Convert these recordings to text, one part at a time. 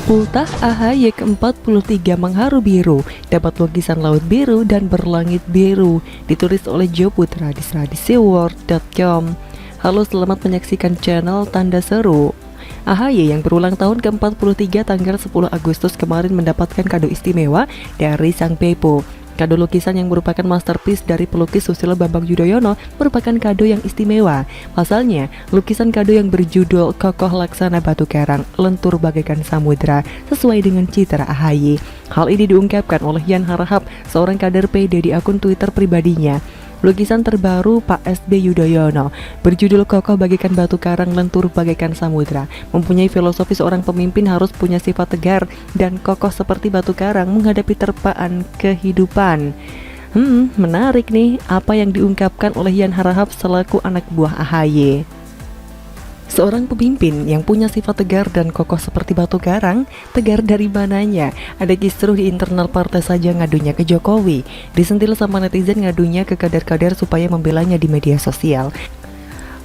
Ultah AHY ke-43 mengharu biru, dapat lukisan laut biru dan berlangit biru, ditulis oleh Jo Putra di tradisiworld.com. Halo, selamat menyaksikan channel Tanda Seru. AHY yang berulang tahun ke-43 tanggal 10 Agustus kemarin mendapatkan kado istimewa dari Sang Pepo. Kado lukisan yang merupakan masterpiece dari pelukis Susilo Bambang Yudhoyono merupakan kado yang istimewa. Pasalnya, lukisan kado yang berjudul Kokoh Laksana Batu Karang, Lentur Bagaikan Samudra sesuai dengan citra AHY. Hal ini diungkapkan oleh Yan Harahap, seorang kader PD di akun Twitter pribadinya. Lukisan terbaru Pak SB Yudhoyono berjudul Kokoh Bagaikan Batu Karang, Lentur Bagaikan Samudra mempunyai filosofi seorang pemimpin harus punya sifat tegar dan kokoh seperti batu karang menghadapi terpaan kehidupan. Menarik nih apa yang diungkapkan oleh Yan Harahap selaku anak buah AHY. Seorang pemimpin yang punya sifat tegar dan kokoh seperti batu karang, tegar dari mananya? Ada kisruh di internal partai saja ngadunya ke Jokowi, disentil sama netizen ngadunya ke kader-kader supaya membelanya di media sosial.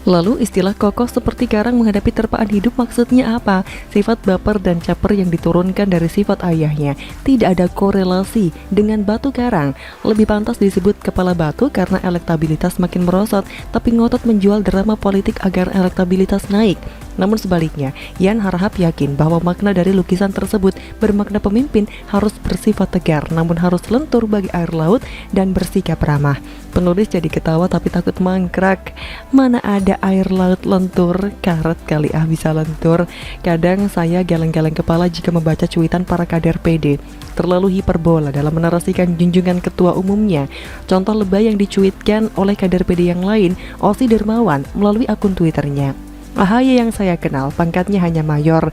Lalu istilah kokoh seperti karang menghadapi terpaan hidup maksudnya apa? Sifat baper dan caper yang diturunkan dari sifat ayahnya tidak ada korelasi dengan batu karang. Lebih pantas disebut kepala batu karena elektabilitas makin merosot, tapi ngotot menjual drama politik agar elektabilitas naik. Namun sebaliknya, Yan Harahap yakin bahwa makna dari lukisan tersebut bermakna pemimpin harus bersifat tegar, namun harus lentur bagi air laut dan bersikap ramah. Penulis jadi ketawa tapi takut mangkrak. Mana ada air laut lentur, karet kali bisa lentur. Kadang saya geleng-geleng kepala jika membaca cuitan para kader PD. Terlalu hiperbola dalam menarasikan junjungan ketua umumnya. Contoh lebay yang dicuitkan oleh kader PD yang lain, Osi Dermawan melalui akun Twitternya. AHY yang saya kenal pangkatnya hanya mayor,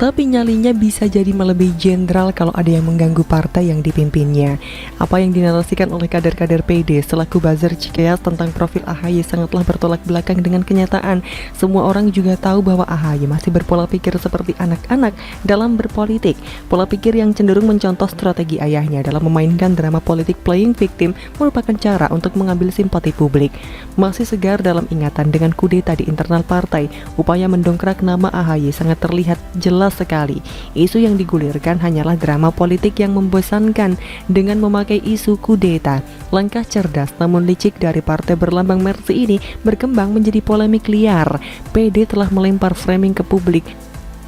tapi nyalinya bisa jadi melebihi jenderal kalau ada yang mengganggu partai yang dipimpinnya. Apa yang dinarasikan oleh kader-kader PD selaku buzzer Cikeas tentang profil AHY sangatlah bertolak belakang dengan kenyataan. Semua orang juga tahu bahwa AHY masih berpola pikir seperti anak-anak dalam berpolitik. Pola pikir yang cenderung mencontoh strategi ayahnya dalam memainkan drama politik playing victim merupakan cara untuk mengambil simpati publik. Masih segar dalam ingatan dengan kudeta di internal partai, upaya mendongkrak nama AHY sangat terlihat jelas sekali. Isu yang digulirkan hanyalah drama politik yang membosankan dengan memakai isu kudeta. Langkah cerdas namun licik dari partai berlambang Mercy ini berkembang menjadi polemik liar. PD telah melempar framing ke publik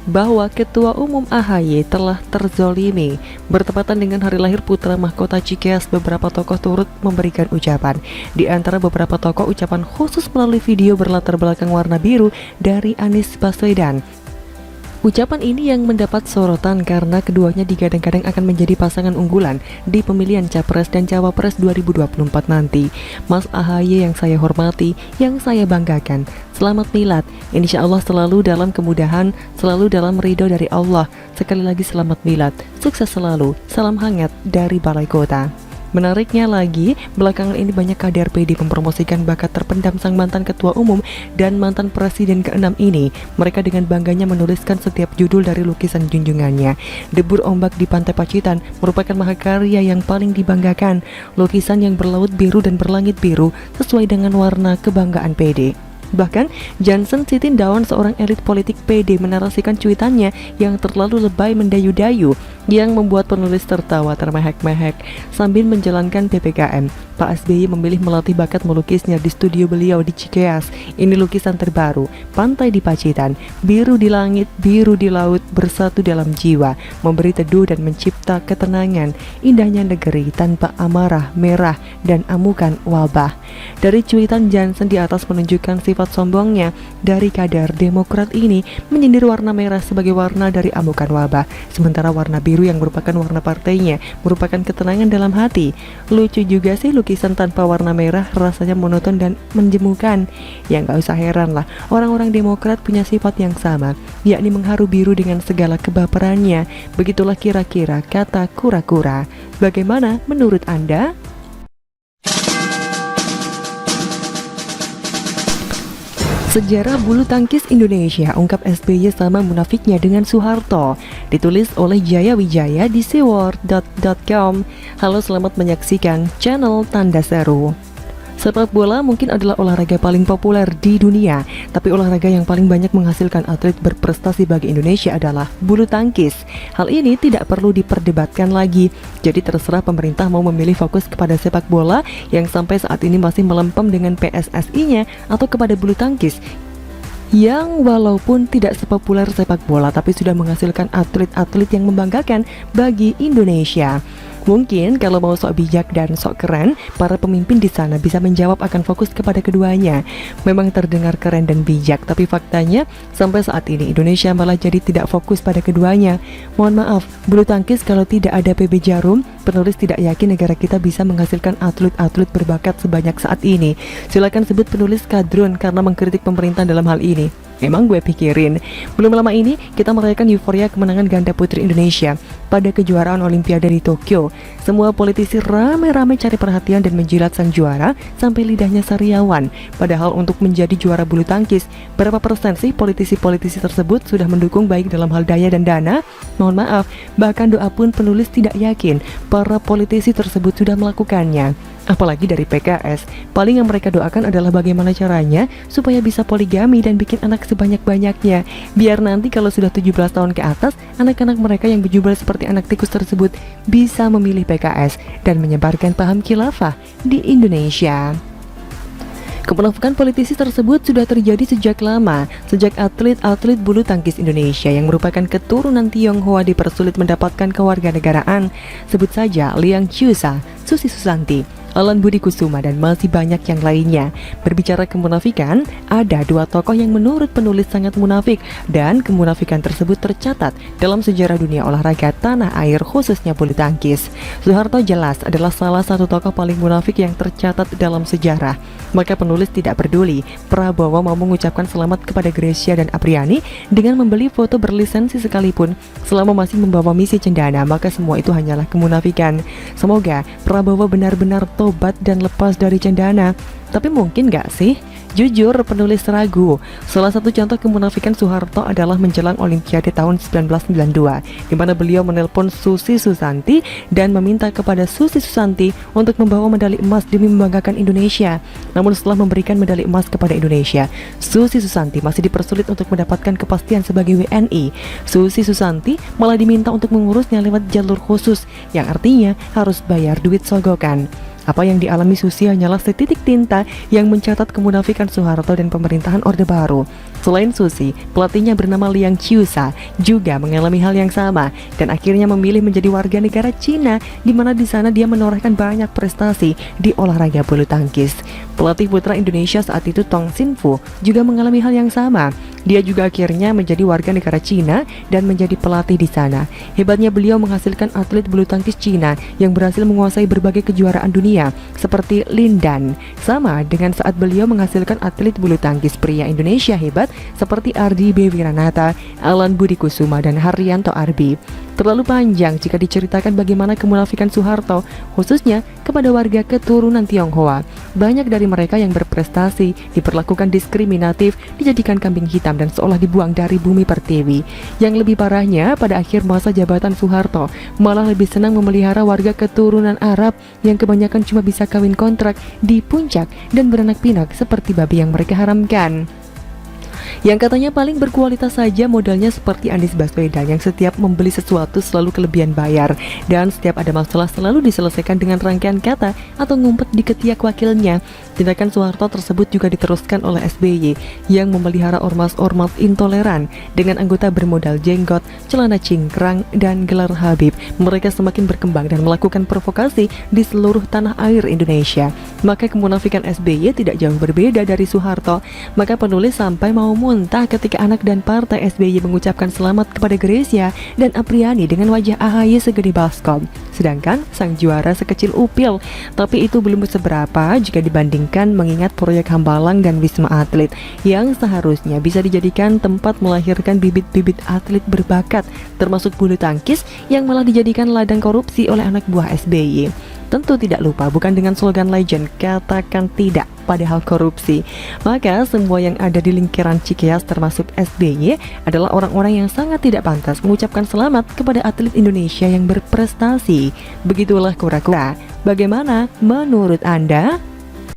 bahwa Ketua Umum AHY telah terzolimi. Bertepatan dengan hari lahir putra mahkota Cikeas, beberapa tokoh turut memberikan ucapan. Di antara beberapa tokoh, ucapan khusus melalui video berlatar belakang warna biru dari Anies Baswedan. Ucapan ini yang mendapat sorotan karena keduanya digadang-gadang akan menjadi pasangan unggulan di pemilihan Capres dan Cawapres 2024 nanti. Mas AHY yang saya hormati, yang saya banggakan, selamat milad. Insya Allah selalu dalam kemudahan, selalu dalam ridho dari Allah. Sekali lagi selamat milad, sukses selalu, salam hangat dari Balai Kota. Menariknya lagi, belakangan ini banyak kader PD mempromosikan bakat terpendam sang mantan ketua umum dan mantan presiden ke-6 ini. Mereka dengan bangganya menuliskan setiap judul dari lukisan junjungannya. Debur ombak di Pantai Pacitan merupakan mahakarya yang paling dibanggakan. Lukisan yang berlaut biru dan berlangit biru sesuai dengan warna kebanggaan PD. Bahkan Johnson Sitindaun, seorang elit politik PD, menarasikan cuitannya yang terlalu lebay mendayu-dayu yang membuat penulis tertawa termehek-mehek sambil menjalankan PPKM. Pak SBY memilih melatih bakat melukisnya di studio beliau di Cikeas. Ini lukisan terbaru, pantai di Pacitan, biru di langit, biru di laut, bersatu dalam jiwa, memberi teduh dan mencipta ketenangan. Indahnya negeri tanpa amarah, merah, dan amukan wabah. Dari cuitan Johnson di atas menunjukkan sifat sombongnya dari kader Demokrat ini menyindir warna merah sebagai warna dari amukan wabah, sementara warna biru yang merupakan warna partainya merupakan ketenangan dalam hati. Lucu juga sih lukisan tanpa warna merah, rasanya monoton dan menjemukan. Ya nggak usah heran lah, orang-orang Demokrat punya sifat yang sama, yakni mengharu biru dengan segala kebaperannya. Begitulah kira-kira kata kura-kura. Bagaimana menurut Anda? Sejarah bulu tangkis Indonesia, ungkap SBY sama munafiknya dengan Soeharto. Ditulis oleh Jaya Wijaya di seaworld.com. Halo, selamat menyaksikan channel Tanda Seru. Sepak bola mungkin adalah olahraga paling populer di dunia, tapi olahraga yang paling banyak menghasilkan atlet berprestasi bagi Indonesia adalah bulu tangkis. Hal ini tidak perlu diperdebatkan lagi. Jadi terserah pemerintah mau memilih fokus kepada sepak bola yang sampai saat ini masih melempem dengan PSSI-nya atau kepada bulu tangkis yang walaupun tidak sepopuler sepak bola tapi sudah menghasilkan atlet-atlet yang membanggakan bagi Indonesia. Mungkin kalau mau sok bijak dan sok keren, para pemimpin di sana bisa menjawab akan fokus kepada keduanya. Memang terdengar keren dan bijak, tapi faktanya sampai saat ini Indonesia malah jadi tidak fokus pada keduanya. Mohon maaf, bulu tangkis kalau tidak ada PB Jarum, penulis tidak yakin negara kita bisa menghasilkan atlet-atlet berbakat sebanyak saat ini. Silakan sebut penulis kadrun karena mengkritik pemerintah dalam hal ini. Emang gue pikirin, belum lama ini kita merayakan euforia kemenangan ganda putri Indonesia pada kejuaraan Olimpiade di Tokyo. Semua politisi rame-rame cari perhatian dan menjilat sang juara sampai lidahnya sariawan. Padahal untuk menjadi juara bulu tangkis, berapa persen sih politisi-politisi tersebut sudah mendukung baik dalam hal daya dan dana? Mohon maaf, bahkan doa pun penulis tidak yakin para politisi tersebut sudah melakukannya. Apalagi dari PKS, paling yang mereka doakan adalah bagaimana caranya supaya bisa poligami dan bikin anak sebanyak-banyaknya. Biar nanti kalau sudah 17 tahun ke atas, anak-anak mereka yang berjubel seperti anak tikus tersebut bisa memilih PKS dan menyebarkan paham khilafah di Indonesia. Kemunafikan politisi tersebut sudah terjadi sejak lama, sejak atlet-atlet bulu tangkis Indonesia yang merupakan keturunan Tionghoa dipersulit mendapatkan kewarganegaraan. Sebut saja Liang Chiusa, Susi Susanti, Alan Budi Kusuma, dan masih banyak yang lainnya. Berbicara kemunafikan, ada dua tokoh yang menurut penulis sangat munafik, dan kemunafikan tersebut tercatat dalam sejarah dunia olahraga tanah air khususnya bulu tangkis. Soeharto jelas adalah salah satu tokoh paling munafik yang tercatat dalam sejarah. Maka penulis tidak peduli Prabowo mau mengucapkan selamat kepada Gracia dan Apriani dengan membeli foto berlisensi sekalipun. Selama masih membawa misi cendana, maka semua itu hanyalah kemunafikan. Semoga Prabowo benar-benar tobat dan lepas dari cendana. Tapi mungkin gak sih? Jujur, penulis ragu. Salah satu contoh kemunafikan Soeharto adalah menjelang Olimpiade tahun 1992, di mana beliau menelpon Susi Susanti dan meminta kepada Susi Susanti untuk membawa medali emas demi membanggakan Indonesia. Namun setelah memberikan medali emas kepada Indonesia, Susi Susanti masih dipersulit untuk mendapatkan kepastian sebagai WNI. Susi Susanti malah diminta untuk mengurusnya lewat jalur khusus, yang artinya harus bayar duit sogokan. Apa yang dialami Susi hanyalah setitik tinta yang mencatat kemunafikan Soeharto dan pemerintahan Orde Baru. Selain Susi, pelatihnya bernama Liang Chiusa juga mengalami hal yang sama dan akhirnya memilih menjadi warga negara Cina, di mana di sana dia menorehkan banyak prestasi di olahraga bulu tangkis. Pelatih putra Indonesia saat itu Tong Xinfu juga mengalami hal yang sama. Dia juga akhirnya menjadi warga negara Cina dan menjadi pelatih di sana. Hebatnya beliau menghasilkan atlet bulu tangkis Cina yang berhasil menguasai berbagai kejuaraan dunia seperti Lin Dan. Sama dengan saat beliau menghasilkan atlet bulu tangkis pria Indonesia hebat seperti Ardi B. Wiranata, Alan Budi Kusuma, dan Haryanto Arbi. Terlalu panjang jika diceritakan bagaimana kemunafikan Soeharto, khususnya kepada warga keturunan Tionghoa. Banyak dari mereka yang berprestasi diperlakukan diskriminatif, dijadikan kambing hitam dan seolah dibuang dari bumi pertiwi. Yang lebih parahnya, pada akhir masa jabatan Soeharto malah lebih senang memelihara warga keturunan Arab yang kebanyakan cuma bisa kawin kontrak di puncak dan beranak pinak seperti babi yang mereka haramkan. Yang katanya paling berkualitas saja modalnya seperti Anies Baswedan yang setiap membeli sesuatu selalu kelebihan bayar, dan setiap ada masalah selalu diselesaikan dengan rangkaian kata atau ngumpet di ketiak wakilnya. Tindakan Soeharto tersebut juga diteruskan oleh SBY yang memelihara ormas-ormas intoleran dengan anggota bermodal jenggot, celana cingkrang, dan gelar Habib. Mereka semakin berkembang dan melakukan provokasi di seluruh tanah air Indonesia. Maka kemunafikan SBY tidak jauh berbeda dari Soeharto. Maka penulis sampai mau muntah ketika anak dan partai SBY mengucapkan selamat kepada Gracia dan Apriani dengan wajah AHY segede baskom, sedangkan sang juara sekecil upil. Tapi itu belum seberapa jika dibandingkan mengingat proyek Hambalang dan Wisma Atlet yang seharusnya bisa dijadikan tempat melahirkan bibit-bibit atlet berbakat, termasuk bulu tangkis yang malah dijadikan ladang korupsi oleh anak buah SBY. Tentu tidak lupa, bukan dengan slogan legend katakan tidak pada hal korupsi. Maka semua yang ada di lingkaran Cikeas termasuk SBY adalah orang-orang yang sangat tidak pantas mengucapkan selamat kepada atlet Indonesia yang berprestasi. Begitulah kura-kura. Bagaimana menurut Anda?